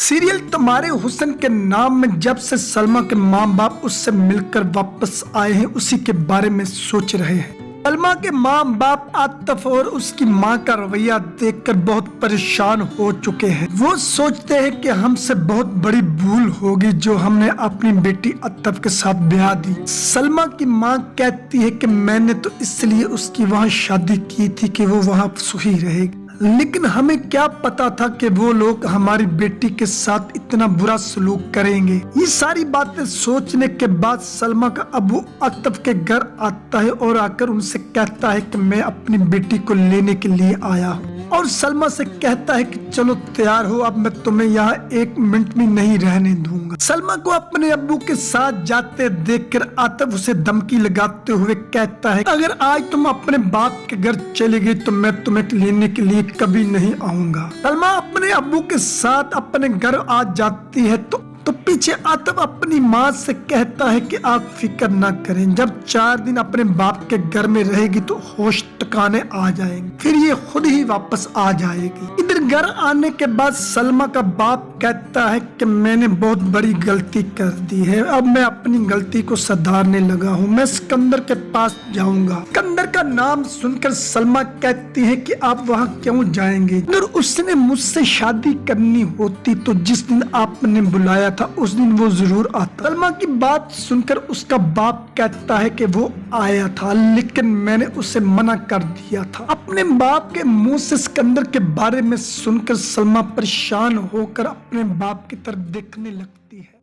Serial तुम्हारे हुस्न के नाम में जब से सलमा के माँ बाप उससे मिलकर वापस आए हैं उसी के बारे में सोच रहे हैं। सलमा के माँ बाप आतिफ और उसकी माँ का रवैया देखकर बहुत परेशान हो चुके हैं। वो सोचते हैं कि हमसे बहुत बड़ी भूल होगी जो हमने अपनी बेटी आतिफ के साथ ब्याह दी। सलमा की माँ कहती है कि मैंने तो इसलिए उसकी वहाँ शादी की थी कि वो वहाँ सुखी रहेगी, लेकिन हमें क्या पता था कि वो लोग हमारी बेटी के साथ इतना बुरा सलूक करेंगे। ये सारी बातें सोचने के बाद सलमा का अबू आतिफ के घर आता है और आकर उनसे कहता है कि मैं अपनी बेटी को लेने के लिए आया हूँ, और सलमा से कहता है कि चलो तैयार हो, अब मैं तुम्हें यहाँ 1 मिनट भी नहीं रहने दूंगा। सलमा को अपने अब्बू के साथ जाते देखकर आतिफ उसे धमकी लगाते हुए कहता है अगर आज तुम अपने बाप के घर चली गई तो मैं तुम्हें लेने के लिए कभी नहीं आऊंगा। सलमा अपने अब्बू के साथ अपने घर आ जाती है तो पीछे आतिफ अपनी माँ से कहता है कि आप फिक्र ना करें, जब 4 दिन अपने बाप के घर में रहेगी तो होश ठिकाने आ जाएंगे, फिर ये खुद ही वापस आ जाएगी। इधर घर आने के बाद सलमा का बाप कहता है कि मैंने बहुत बड़ी गलती कर दी है, अब मैं अपनी गलती को सुधारने लगा हूँ, मैं सिकंदर के पास जाऊंगा। सिकंदर का नाम सुनकर सलमा कहती है कि आप वहाँ क्यों जाएंगे, अगर उसने मुझसे शादी करनी होती तो जिस दिन आपने बुलाया था उस दिन वो जरूर आता। सलमा की बात सुनकर उसका बाप कहता है कि वो आया था लेकिन मैंने उसे मना कर दिया था। अपने बाप के मुंह से सिकंदर के बारे में सुनकर सलमा परेशान होकर अपने बाप की तरफ देखने लगती है।